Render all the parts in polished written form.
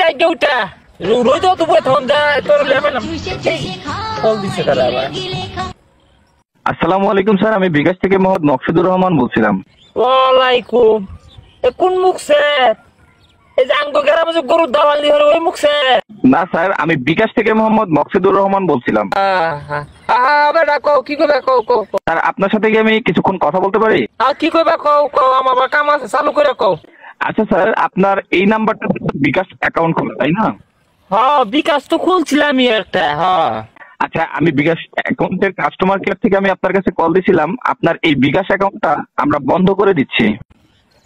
করে আগে উঠা রোজ তো পুরো থম দা তোর লেভেল কল দিছে তারা আবার। আসসালামু আলাইকুম স্যার, আমি বিকাশ থেকে মোহাম্মদ মকসুদুর রহমান বলছিলাম। ওয়ালাইকুম। কোন মুখ স্যার? এই যে আঙ্গ গ্রামে যে গরুর দালাল দিয়ে ওই মুখ স্যার? না স্যার, আমি বিকাশ থেকে মোহাম্মদ মকসুদুর রহমান বলছিলাম। বেটা কও কি করবে কও কও। স্যার, আপনার সাথে কি আমি কিছুক্ষণ কথা বলতে পারি? কি করবে কও কও, আমার আবার কাম আছে, চালু করে কও। আচ্ছা স্যার, আপনার এই নাম্বারটা বিকাশ অ্যাকাউন্ট খোলা তাই না? হ্যাঁ, বিকাশ তো খুলছিলাম একটা। হ্যাঁ আচ্ছা, আমি বিকাশ অ্যাকাউন্টের কাস্টমার কেয়ার থেকে আমি আপনার কাছে কল দিছিলাম। আপনার এই বিকাশ অ্যাকাউন্টটা আমরা বন্ধ করে দিচ্ছি।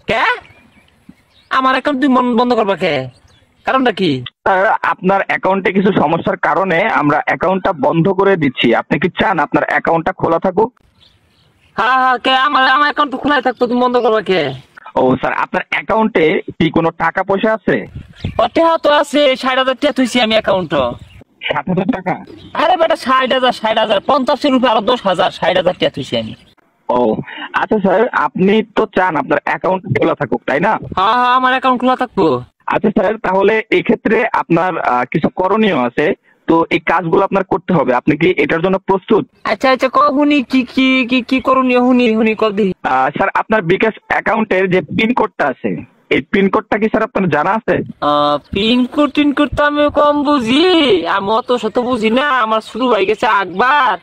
কে? আমার অ্যাকাউন্ট তুই বন্ধ করবা কে? কারণটা কি? স্যার, আপনার অ্যাকাউন্টে কিছু সমস্যার কারণে আমরা অ্যাকাউন্টটা বন্ধ করে দিচ্ছি। আপনি কি চান আপনার অ্যাকাউন্টটা খোলা থাকুক? হ্যাঁ হ্যাঁ, কে? আমার আমার অ্যাকাউন্ট তো খোলাই থাকতো, তুমি বন্ধ করবা কে? ও স্যার, আপনার অ্যাকাউন্টে কি কোনো টাকা পয়সা আছে? টেহা তো আছে, 60,000 টাকা থুইছি আমি অ্যাকাউন্ট। 60,000 টাকা? আরে বেটা 60,000 60,000 50-এর উপরে আরো 10,000, 60,000 টাকা থুইছি আমি। ও আচ্ছা স্যার, আপনি তো চান আপনার অ্যাকাউন্ট খোলা থাকুক তাই না? হ্যাঁ হ্যাঁ, আমার অ্যাকাউন্ট খোলা থাকবো। আচ্ছা স্যার, তাহলে এই ক্ষেত্রে আপনার কিছু করণীয় আছে। তো এই কাজগুলো আপনার করতে হবে। আপনি কি এটার জন্য প্রস্তুত? আচ্ছা আচ্ছা, কও হুনি কি কি কি কি করণীয়, হুনি হুনি কল দিই। স্যার, আপনার বিকাশ অ্যাকাউন্টের যে পিন কোডটা আছে, এই পিন কোডটা কি স্যার আপনার জানা আছে? পিনকোড টিনকোড তো আমি কম বুঝি, আমি অত শত বুঝি না। আমার ছোট ভাই গেছে আকবর,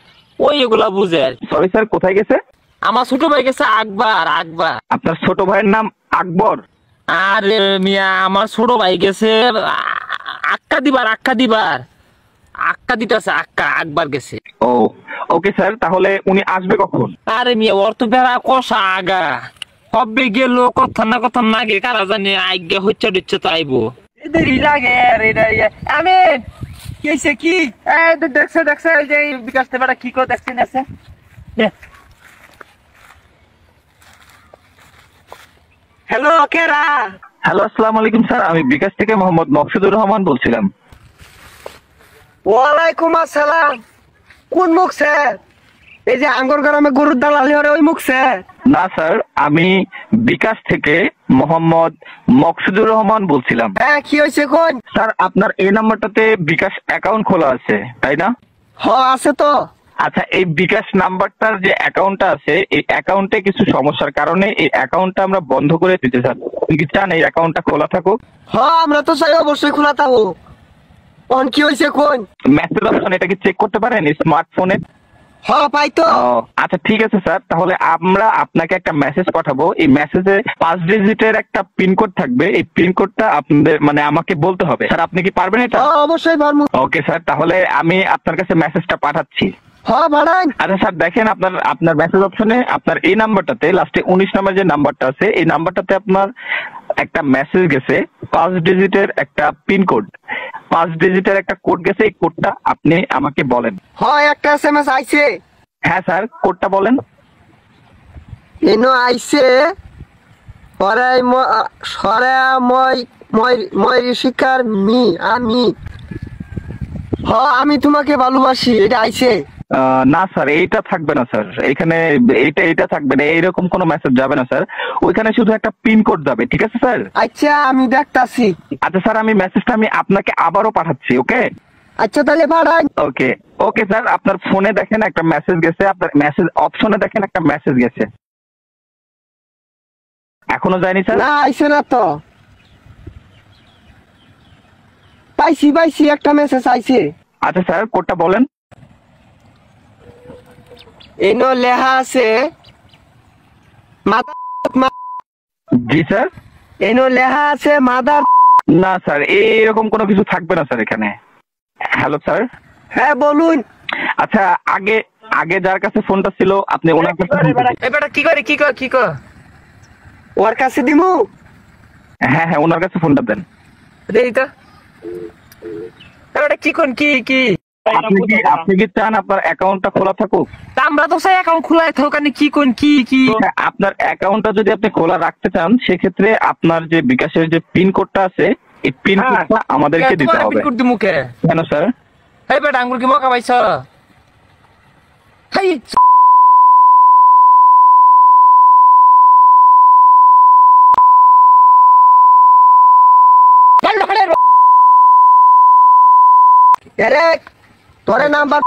ওই এগুলা বুঝে। সরি স্যার, কোথায় গেছে? আমার ছোট ভাই গেছে আকবর আকবর। আপনার ছোট ভাইয়ের নাম আকবর? আরে মিয়া, আমার ছোট ভাই গেছে আক্কা দিবার আক্কা দিবার আক্কা দিতেছে, আক্কা আকবর গেছে। ও ওকে স্যার, তাহলে উনি আসবে কখন? আরে মিয়া, ওর তো বেড়া কষা আগা, কবে গেল কথা না গে, কারা জানে। আগে হচ্ছে দিচ্ছে তো আইবো, দেরি লাগে। আমি কি হয়েছে কি? দেখছে দেখছে ওই যে বিকাশ বেড়া কি করে দেখছেন আছে। হ্যালো, কেরা? হ্যালো, আসসালামু আলাইকুম স্যার, আমি বিকাশ থেকে মোহাম্মদ মকসুদুর রহমান বলছিলাম। ওয়ালাইকুম আসসালাম। কোন মুখ স্যার? এই যে আঙ্গুর গ্রামে গরুর দালালি হরে ওই মুখ স্যার? না স্যার, আমি বিকাশ থেকে মোহাম্মদ মকসুদুর রহমান বলছিলাম। হ্যাঁ, কি হয়েছে কোন? স্যার, আপনার এই নাম্বারটাতে বিকাশ অ্যাকাউন্ট খোলা আছে তাই না? আছে তো। আচ্ছা, এই বিকাশ নাম্বারটার যে অ্যাকাউন্টটা আছে, এই অ্যাকাউন্টে কিছু সমস্যার কারণে এই অ্যাকাউন্টটা আমরা বন্ধ করে দিতে চাই। আপনি কি চান এই অ্যাকাউন্টটা খোলা থাকুক? আমরা তো চাই অবশ্যই খোলা থাকো। কোন কি হয়েছে কোন? মেসেজ অপশন এটা কি চেক করতে পারেন স্মার্টফোনে? পাই তো। আচ্ছা ঠিক আছে স্যার, তাহলে আমরা আপনাকে একটা মেসেজ পাঠাবো। এই মেসেজে 5 ডিজিটের একটা পিনকোড থাকবে। এই পিনকোডটা আপনাদের মানে আমাকে বলতে হবে। স্যার, আপনি কি পারবেন এটা? অবশ্যই পারবো। ওকে স্যার, তাহলে আমি আপনার কাছে মেসেজটা পাঠাচ্ছি। ভাড়ান। আচ্ছা স্যার, দেখেন আপনার আপনার মেসেজ অপশনে আপনার এই নাম্বারটাতে লাস্টে 19 নাম্বার যে নাম্বারটা আছে, এই নাম্বারটাতে আপনার একটা মেসেজ গেছে। 5 ডিজিটের একটা পিনকোড, 5 ডিজিটের একটা কোড গেছে। এই কোডটা আপনি আমাকে বলেন। একটা এসএমএস আইছে। হ্যাঁ স্যার, কোডটা বলেন। এনো আইছে পরে সরে মই শিকার মি আমি। আমি তোমাকে ভালোবাসি, এটা আইছে। না স্যার, এইটা থাকবে না স্যার। এখানে এইটা থাকবে না, এইরকম কোনো মেসেজ যাবে না স্যার। ওইখানে শুধু একটা পিন কোড যাবে, ঠিক আছে স্যার? আচ্ছা, আমি দেখতাছি। আচ্ছা স্যার, আমি মেসেজটা আপনাকে আবারও পাঠাচ্ছি। ওকে আচ্ছা তাহলে ভাড়ান। ওকে ওকে স্যার, আপনার ফোনে দেখেন একটা মেসেজ গেছে, আপনার মেসেজ অপশনে দেখেন একটা মেসেজ গেছে। এখনো যায়নি স্যার? না, আইছে না তো। পাইছি একটা মেসেজ আইছে। আচ্ছা স্যার, কোডটা বলেন। এনো লেখা আছে জি স্যার। এনো লেখা আছে মাদার। না স্যার, এরকম কোনো কিছু থাকবে না স্যার এখানে। Hello sir. হ্যাঁ বলুন। আচ্ছা, আগে আগে যার কাছে ফোনটা ছিল আপনি ওনার কাছে এবারে কি কর ওর কাছে দিমু? হ্যাঁ হ্যাঁ, ওনার কাছে ফোনটা দেন। দেই তো। এবারে কি কোন কি আপনি কি চান আপনার অ্যাকাউন্টটা খোলা থাকুক? আমরা তো চাই অ্যাকাউন্ট খোলাই থাকুক। কি কোন কি আপনার অ্যাকাউন্টটা যদি আপনি খোলা রাখতে চান, সেক্ষেত্রে আপনার যে বিকাশের যে পিন কোডটা আছে, এই পিন কোডটা আমাদেরকে দিতে হবে। পিন কোড দিমু কে? কেন স্যার? এই বেটা আঙ্গুর কি মকা পাইছ? হেই এরে তোরে নাম্বার